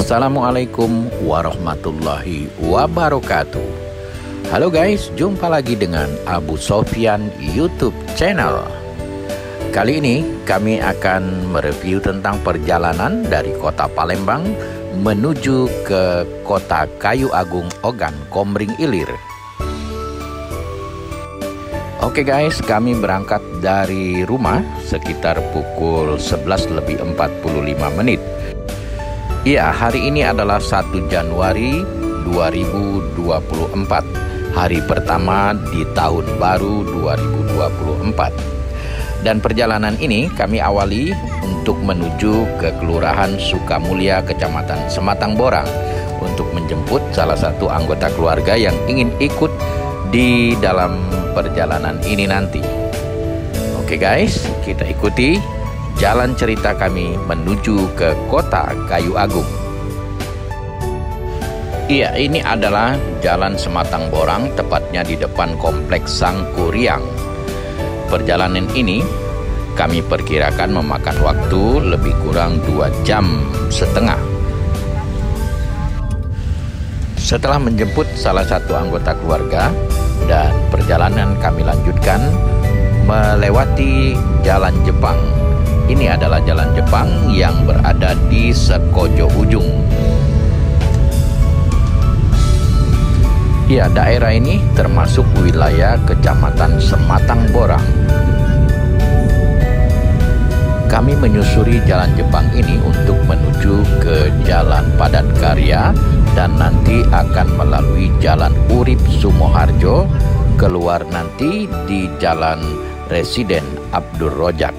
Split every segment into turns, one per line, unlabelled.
Assalamualaikum warahmatullahi wabarakatuh. Halo guys, jumpa lagi dengan Abu Sofyan YouTube channel. Kali ini kami akan mereview tentang perjalanan dari kota Palembang menuju ke kota Kayu Agung Ogan Komering Ilir. Oke guys, kami berangkat dari rumah sekitar pukul 11:45. Ya, hari ini adalah 1 Januari 2024, hari pertama di tahun baru 2024. Dan perjalanan ini kami awali untuk menuju ke Kelurahan Sukamulya, Kecamatan Sematang Borang, untuk menjemput salah satu anggota keluarga yang ingin ikut di dalam perjalanan ini nanti. Oke guys, kita ikuti jalan cerita kami menuju ke kota Kayu Agung. Iya, ini adalah Jalan Sematang Borang, tepatnya di depan Kompleks Sangkuriang. Perjalanan ini kami perkirakan memakan waktu lebih kurang 2,5 jam. Setelah menjemput salah satu anggota keluarga dan perjalanan kami lanjutkan melewati Jalan Jepang. Ini adalah Jalan Jepang yang berada di Sekojo Ujung. Ya, daerah ini termasuk wilayah Kecamatan Sematang Borang. Kami menyusuri Jalan Jepang ini untuk menuju ke Jalan Padat Karya dan nanti akan melalui Jalan Urip Sumoharjo, keluar nanti di Jalan Residen Abdur Rojak.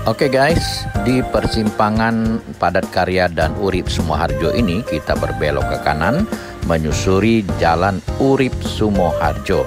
Oke guys, di persimpangan Padat Karya dan Urip Sumoharjo ini kita berbelok ke kanan menyusuri Jalan Urip Sumoharjo.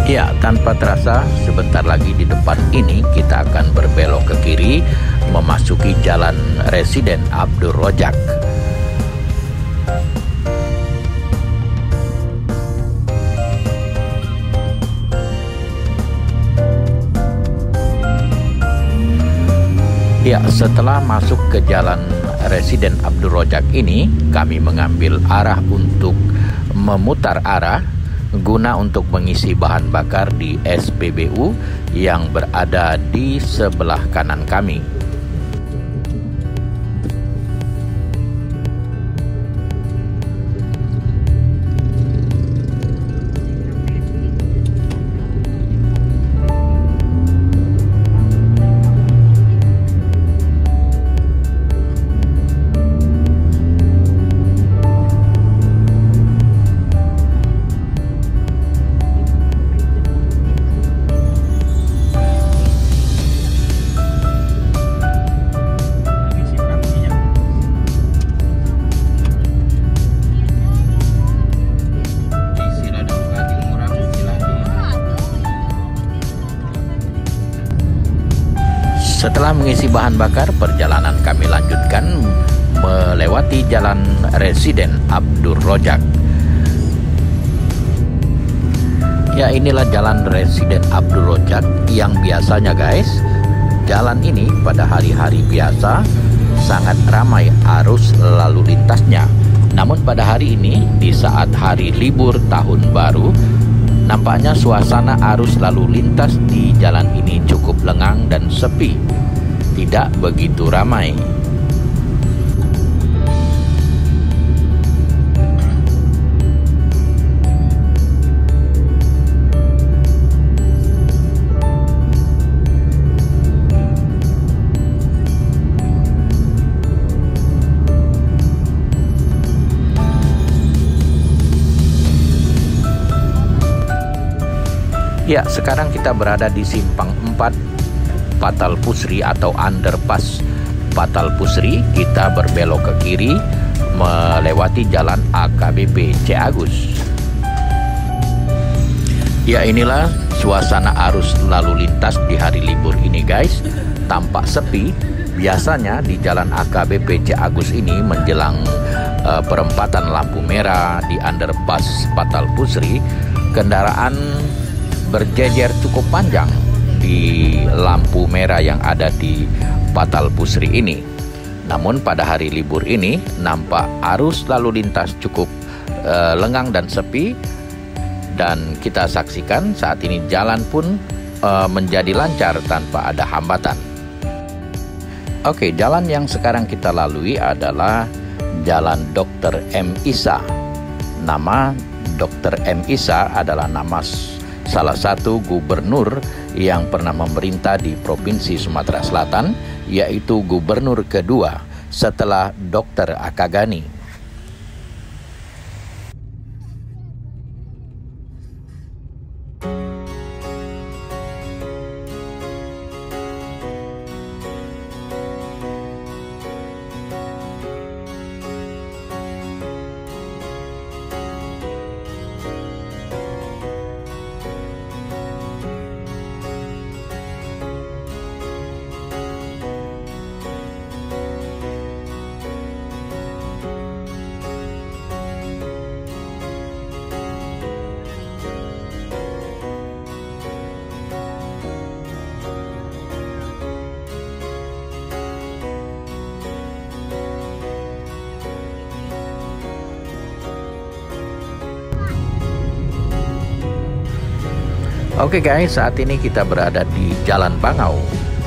Ya, tanpa terasa sebentar lagi di depan ini kita akan berbelok ke kiri memasuki Jalan Residen Abdur Rojak. Ya, setelah masuk ke Jalan Residen Abdur Rojak ini, kami mengambil arah untuk memutar arah guna untuk mengisi bahan bakar di SPBU yang berada di sebelah kanan kami. Setelah mengisi bahan bakar, perjalanan kami lanjutkan melewati Jalan Residen Abdur Rojak. Ya, inilah Jalan Residen Abdur Rojak yang biasanya guys, jalan ini pada hari-hari biasa sangat ramai arus lalu lintasnya. Namun pada hari ini, di saat hari libur tahun baru, nampaknya suasana arus lalu lintas di jalan ini cukup lengang dan sepi, tidak begitu ramai. Ya, sekarang kita berada di simpang 4 Patal Pusri atau underpass Patal Pusri. Kita berbelok ke kiri melewati jalan AKBP Ciagus. Ya, inilah suasana arus lalu lintas di hari libur ini, guys. Tampak sepi. Biasanya di jalan AKBP Ciagus ini menjelang perempatan lampu merah di underpass Patal Pusri, kendaraan berjejer cukup panjang di lampu merah yang ada di Patal Pusri ini. Namun pada hari libur ini nampak arus lalu lintas cukup lengang dan sepi, dan kita saksikan saat ini jalan pun menjadi lancar tanpa ada hambatan. Oke, jalan yang sekarang kita lalui adalah Jalan Dr. M. Isa. Nama Dr. M. Isa adalah nama salah satu gubernur yang pernah memerintah di Provinsi Sumatera Selatan, yaitu gubernur kedua setelah Dr. Akagani. Oke guys, saat ini kita berada di Jalan Bangau.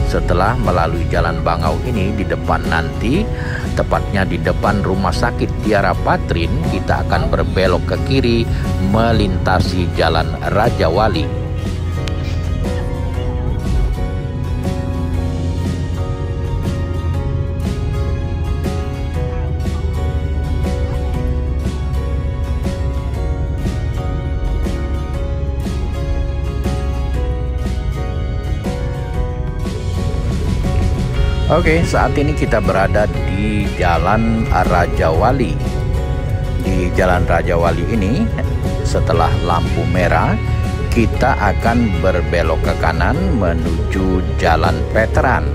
Setelah melalui Jalan Bangau ini, di depan nanti, tepatnya di depan Rumah Sakit Tiara Patrin, kita akan berbelok ke kiri melintasi Jalan Raja Wali. Oke, saat ini kita berada di Jalan Raja Wali. Di Jalan Raja Wali ini, setelah lampu merah, kita akan berbelok ke kanan menuju Jalan Veteran.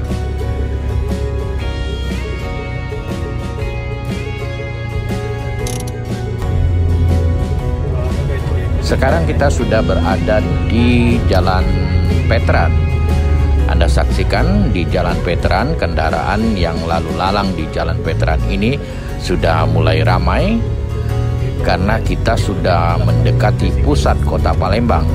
Sekarang kita sudah berada di Jalan Veteran. Anda saksikan di Jalan Veteran, kendaraan yang lalu lalang di Jalan Veteran ini sudah mulai ramai karena kita sudah mendekati pusat kota Palembang.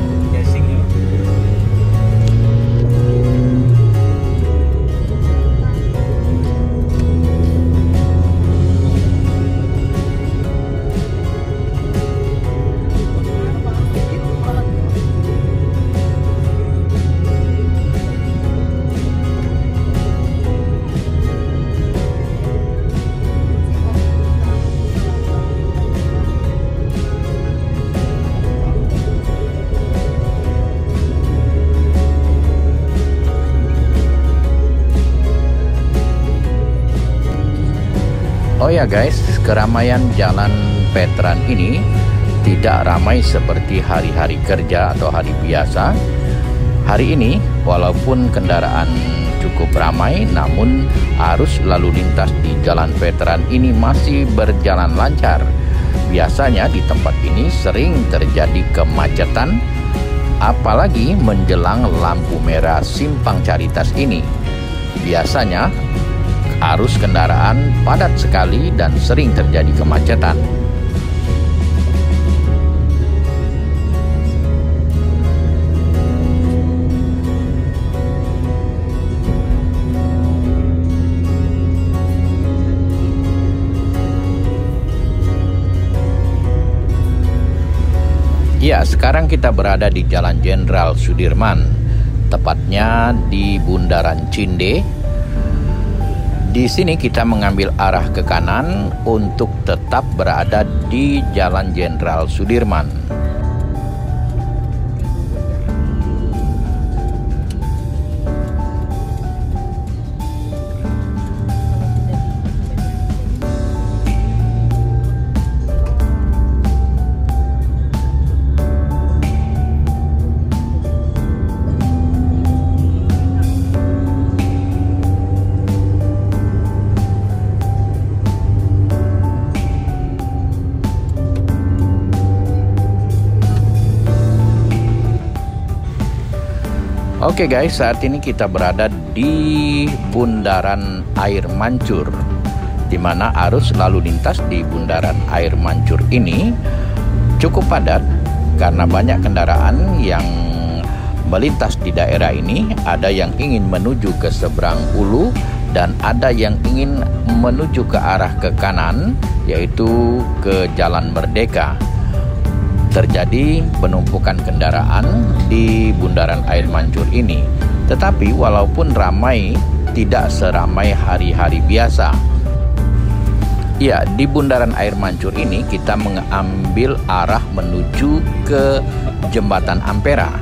Oh ya guys, keramaian Jalan Veteran ini tidak ramai seperti hari-hari kerja atau hari biasa. Hari ini walaupun kendaraan cukup ramai, namun arus lalu lintas di Jalan Veteran ini masih berjalan lancar. Biasanya di tempat ini sering terjadi kemacetan, apalagi menjelang lampu merah Simpang Caritas ini. Biasanya arus kendaraan padat sekali dan sering terjadi kemacetan. Ya, sekarang kita berada di Jalan Jenderal Sudirman, tepatnya di Bundaran Cinde. Di sini kita mengambil arah ke kanan untuk tetap berada di Jalan Jenderal Sudirman. Oke guys, saat ini kita berada di Bundaran Air Mancur, di mana arus lalu lintas di Bundaran Air Mancur ini cukup padat karena banyak kendaraan yang melintas di daerah ini. Ada yang ingin menuju ke seberang Ulu dan ada yang ingin menuju ke arah ke kanan, yaitu ke Jalan Merdeka. Terjadi penumpukan kendaraan di Bundaran Air Mancur ini. Tetapi walaupun ramai, tidak seramai hari-hari biasa. Ya, di Bundaran Air Mancur ini kita mengambil arah menuju ke Jembatan Ampera.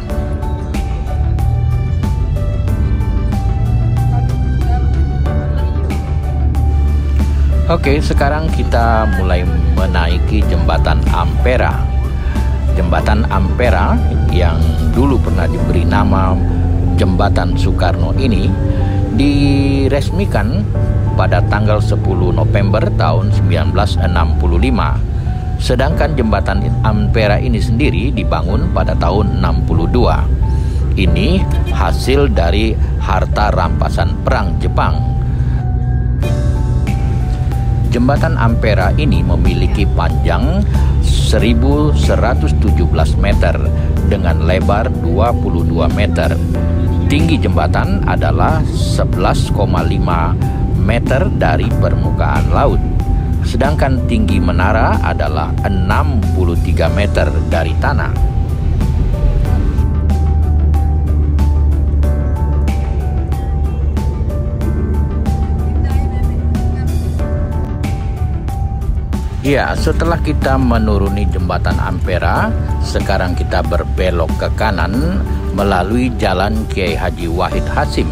Oke, sekarang kita mulai menaiki Jembatan Ampera. Jembatan Ampera yang dulu pernah diberi nama Jembatan Soekarno ini diresmikan pada tanggal 10 November tahun 1965. Sedangkan Jembatan Ampera ini sendiri dibangun pada tahun 62. Ini hasil dari harta rampasan perang Jepang. Jembatan Ampera ini memiliki panjang 1117 meter dengan lebar 22 meter. Tinggi jembatan adalah 11,5 meter dari permukaan laut. Sedangkan tinggi menara adalah 63 meter dari tanah. Ya, setelah kita menuruni Jembatan Ampera, sekarang kita berbelok ke kanan melalui Jalan Kiai Haji Wahid Hasyim.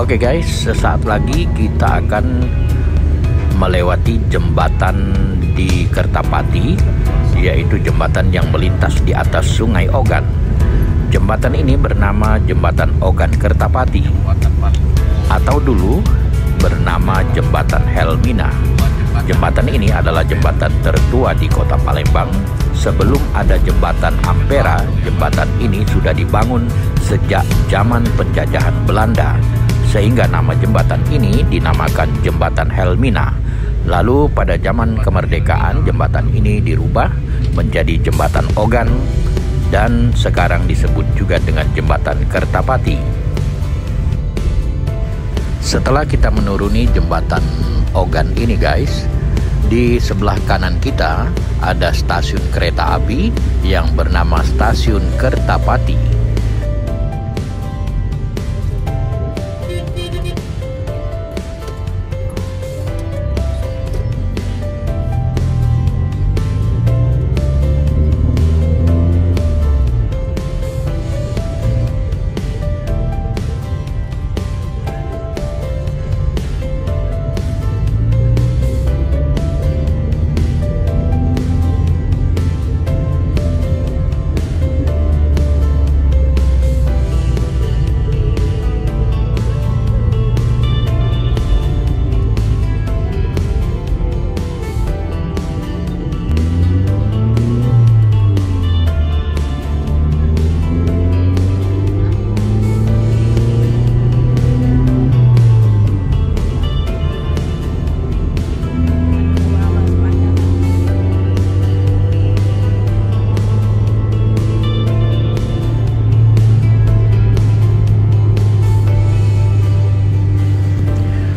Oke guys, sesaat lagi kita akan melewati jembatan di Kertapati, yaitu jembatan yang melintas di atas Sungai Ogan. Jembatan ini bernama Jembatan Ogan Kertapati, atau dulu bernama Jembatan Helmina. Jembatan ini adalah jembatan tertua di kota Palembang. Sebelum ada jembatan Ampera, jembatan ini sudah dibangun sejak zaman penjajahan Belanda, sehingga nama jembatan ini dinamakan Jembatan Helmina. Lalu pada zaman kemerdekaan, jembatan ini dirubah menjadi Jembatan Ogan dan sekarang disebut juga dengan Jembatan Kertapati. Setelah kita menuruni jembatan Ogan ini guys, di sebelah kanan kita ada stasiun kereta api yang bernama Stasiun Kertapati.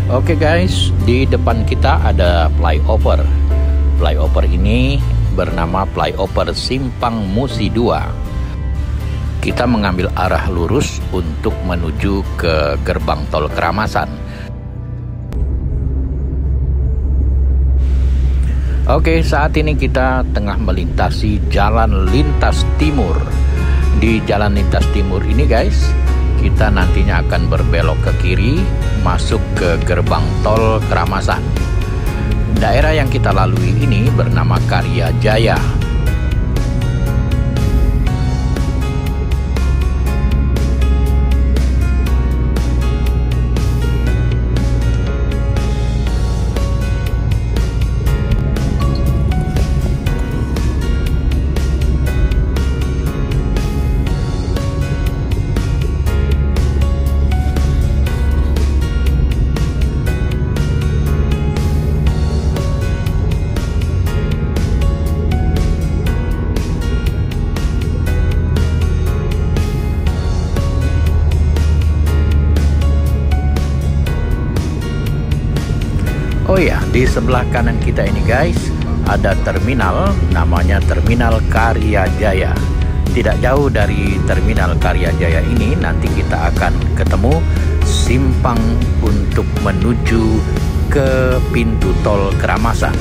Oke guys, di depan kita ada flyover. Flyover ini bernama flyover Simpang Musi 2. Kita mengambil arah lurus untuk menuju ke gerbang tol Keramasan. Oke, saat ini kita tengah melintasi Jalan Lintas Timur. Di Jalan Lintas Timur ini guys, kita nantinya akan berbelok ke kiri masuk ke gerbang tol Keramasan. Daerah yang kita lalui ini bernama Karya Jaya. Oh ya, di sebelah kanan kita ini guys, ada terminal, namanya Terminal Karya Jaya. Tidak jauh dari Terminal Karya Jaya ini, nanti kita akan ketemu simpang untuk menuju ke pintu tol Keramasan.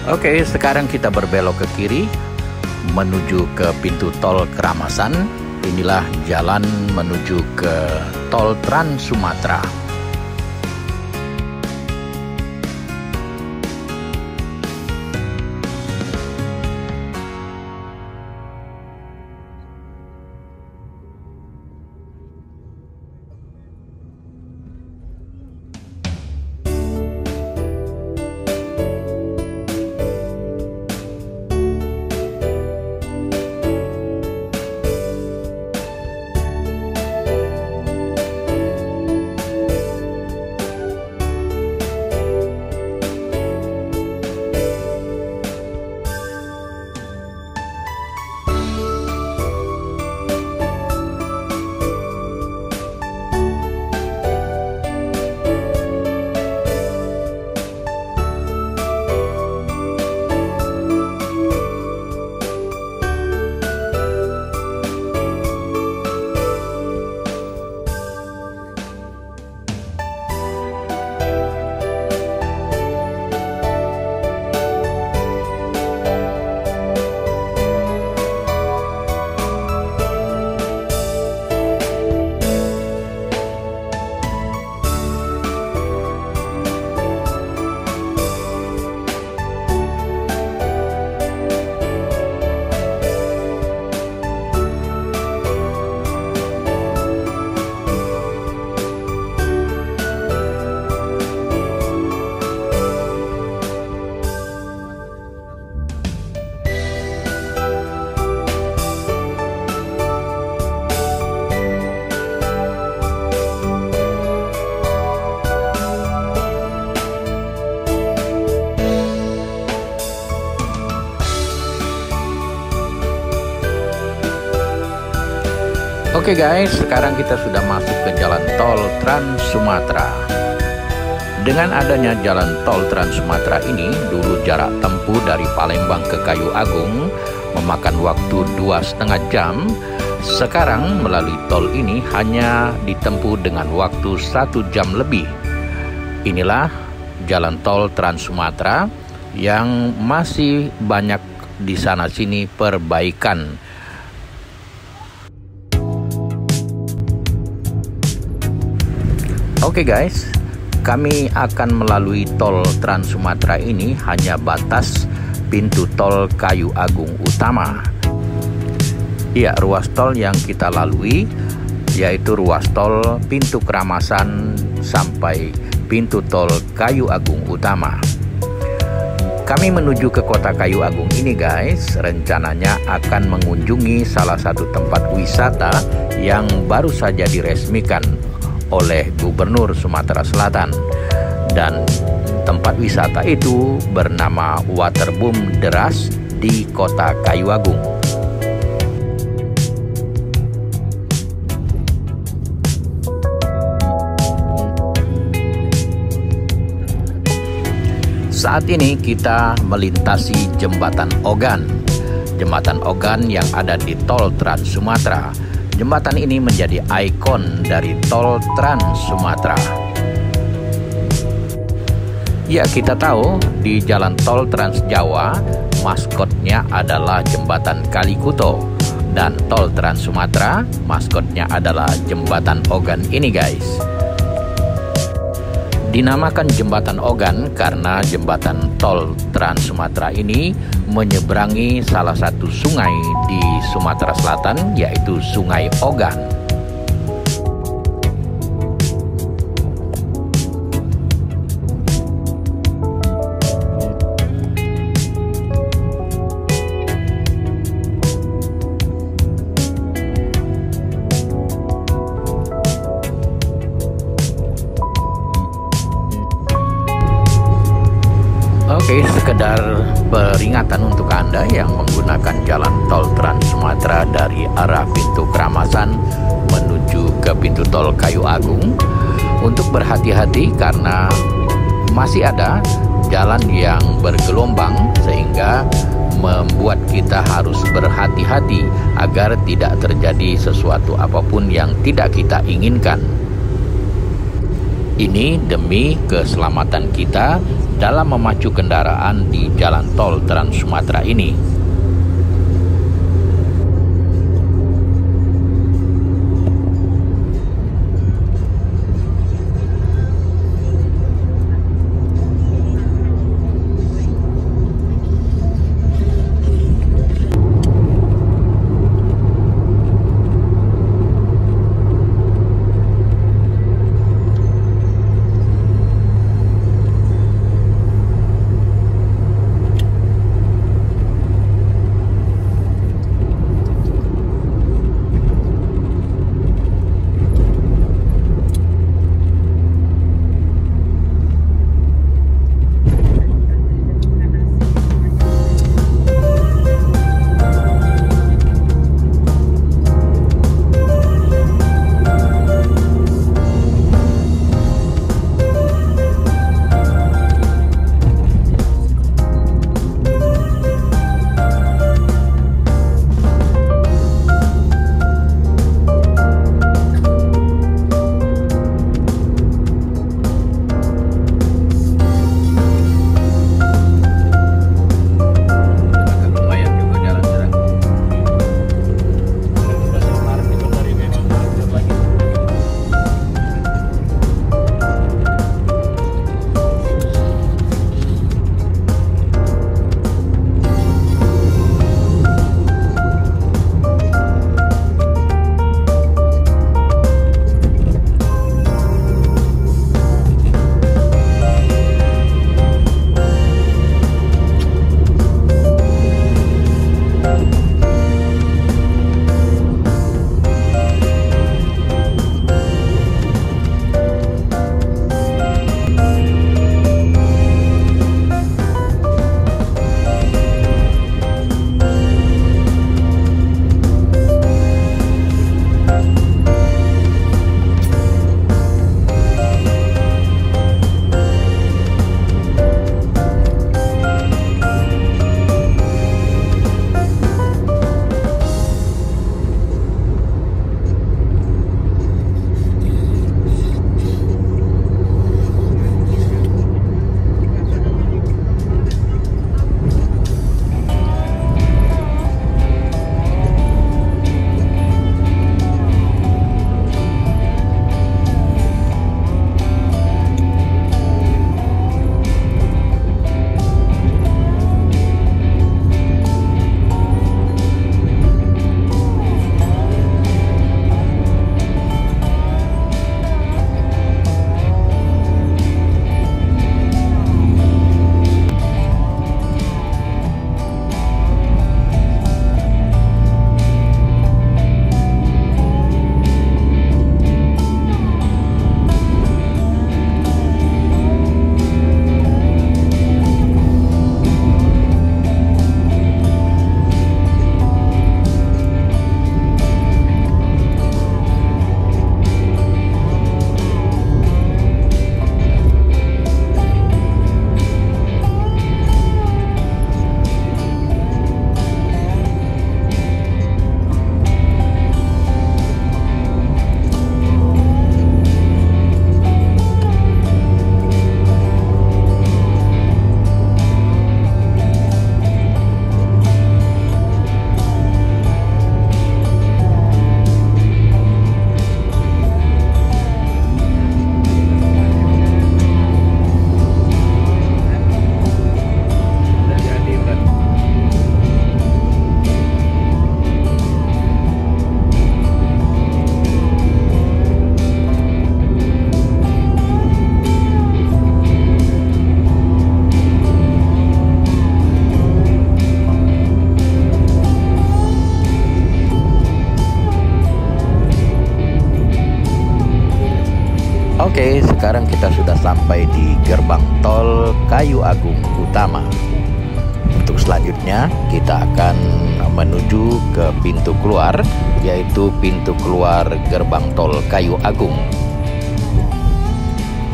Oke, sekarang kita berbelok ke kiri menuju ke pintu tol Keramasan. Inilah jalan menuju ke tol Trans Sumatera. Oke guys, sekarang kita sudah masuk ke jalan tol Trans Sumatera. Dengan adanya jalan tol Trans Sumatera ini, dulu jarak tempuh dari Palembang ke Kayu Agung memakan waktu 2,5 jam. Sekarang melalui tol ini hanya ditempuh dengan waktu 1 jam lebih. Inilah jalan tol Trans Sumatera yang masih banyak di sana sini perbaikan. Oke guys, kami akan melalui tol Trans Sumatera ini hanya batas pintu tol Kayu Agung Utama. Ya, ruas tol yang kita lalui yaitu ruas tol pintu Keramasan sampai pintu tol Kayu Agung Utama. Kami menuju ke kota Kayu Agung ini guys, rencananya akan mengunjungi salah satu tempat wisata yang baru saja diresmikan oleh Gubernur Sumatera Selatan, dan tempat wisata itu bernama Waterboom Deras di kota Kayu Agung. Saat ini kita melintasi Jembatan Ogan. Jembatan Ogan yang ada di tol Trans Sumatera. Jembatan ini menjadi ikon dari tol Trans Sumatera. Ya, kita tahu di jalan tol Trans Jawa maskotnya adalah Jembatan Kalikuto, dan tol Trans Sumatera maskotnya adalah Jembatan Ogan ini guys. Dinamakan Jembatan Ogan karena jembatan tol Trans Sumatera ini menyeberangi salah satu sungai di Sumatera Selatan, yaitu Sungai Ogan. Oke, sekedar peringatan untuk Anda yang menggunakan jalan tol Trans Sumatera dari arah pintu Keramasan menuju ke pintu tol Kayu Agung, untuk berhati-hati karena masih ada jalan yang bergelombang sehingga membuat kita harus berhati-hati agar tidak terjadi sesuatu apapun yang tidak kita inginkan. Ini demi keselamatan kita dalam memacu kendaraan di jalan tol Trans Sumatera ini. Oke, sekarang kita sudah sampai di gerbang tol Kayu Agung Utama. Untuk selanjutnya kita akan menuju ke pintu keluar, yaitu pintu keluar gerbang tol Kayu Agung.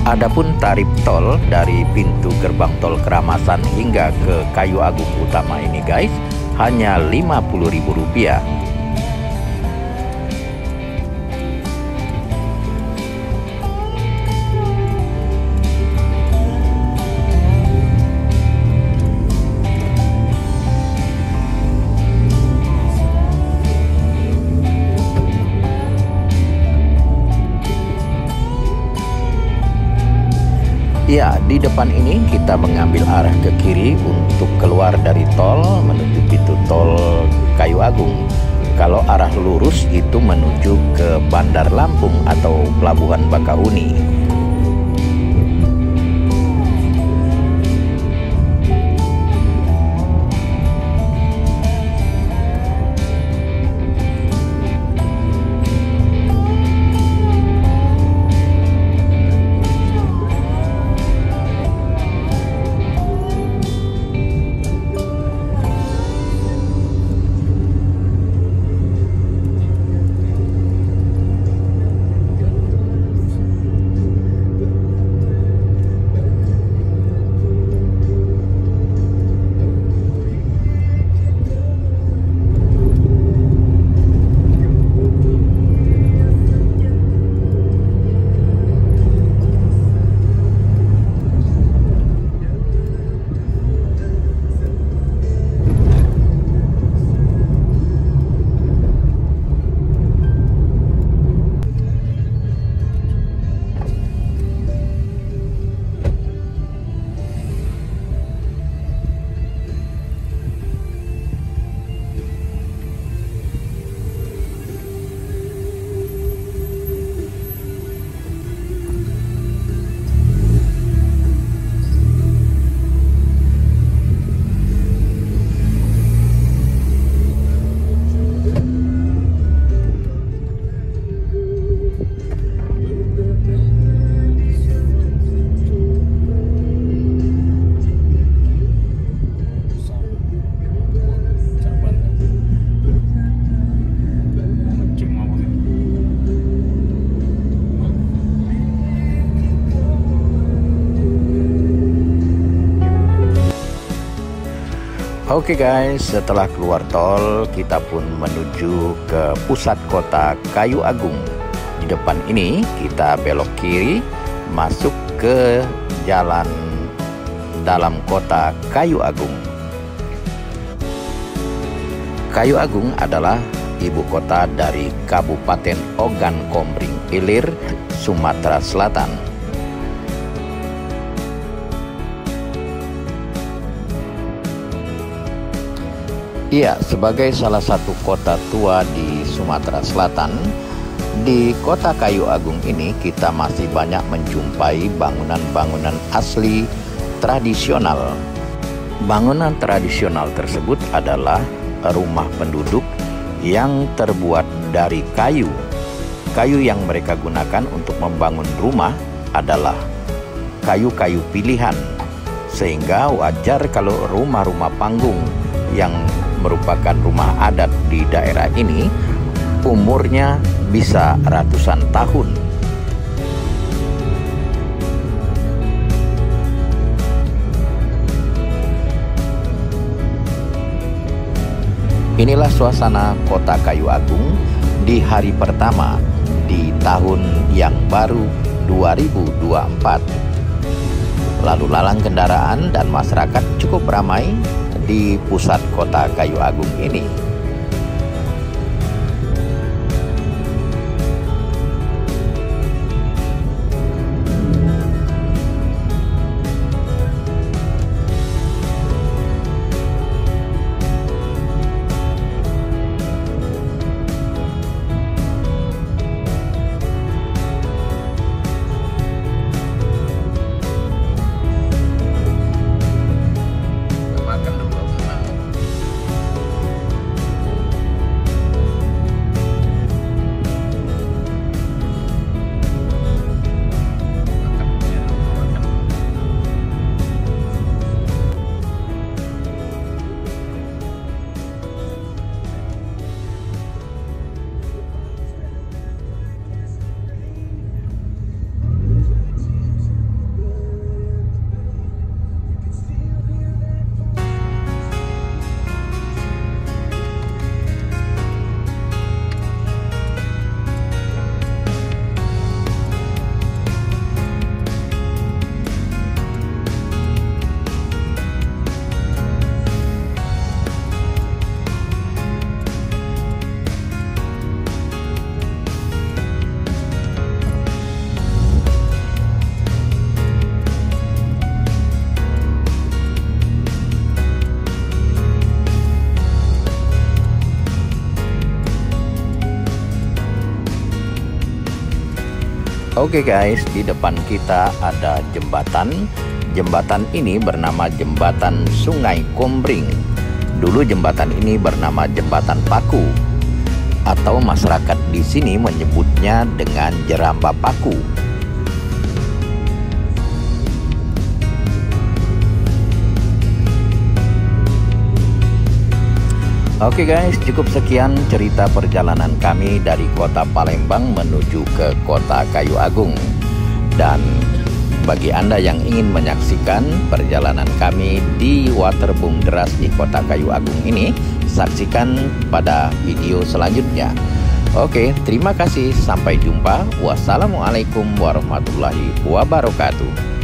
Adapun tarif tol dari pintu gerbang tol Keramasan hingga ke Kayu Agung Utama ini guys, hanya Rp50.000. Ya, di depan ini kita mengambil arah ke kiri untuk keluar dari tol menuju pintu tol Kayu Agung. Kalau arah lurus itu menuju ke Bandar Lampung atau Pelabuhan Bakahuni. Oke guys, setelah keluar tol kita pun menuju ke pusat kota Kayu Agung. Di depan ini kita belok kiri masuk ke jalan dalam kota Kayu Agung. Kayu Agung adalah ibu kota dari Kabupaten Ogan Komering Ilir, Sumatera Selatan. Iya, sebagai salah satu kota tua di Sumatera Selatan, di kota Kayu Agung ini kita masih banyak menjumpai bangunan-bangunan asli tradisional. Bangunan tradisional tersebut adalah rumah penduduk yang terbuat dari kayu. Kayu yang mereka gunakan untuk membangun rumah adalah kayu-kayu pilihan, sehingga wajar kalau rumah-rumah panggung yang merupakan rumah adat di daerah ini umurnya bisa ratusan tahun. Inilah suasana kota Kayu Agung di hari pertama di tahun yang baru 2024. Lalu lalang kendaraan dan masyarakat cukup ramai di pusat kota Kayu Agung ini. Oke guys, di depan kita ada jembatan. Jembatan ini bernama Jembatan Sungai Kombring. Dulu jembatan ini bernama Jembatan Paku, atau masyarakat di sini menyebutnya dengan Jeramba Paku. Oke guys, cukup sekian cerita perjalanan kami dari kota Palembang menuju ke kota Kayu Agung. Dan bagi Anda yang ingin menyaksikan perjalanan kami di waterboom deras di kota Kayu Agung ini, saksikan pada video selanjutnya. Oke, terima kasih. Sampai jumpa. Wassalamualaikum warahmatullahi wabarakatuh.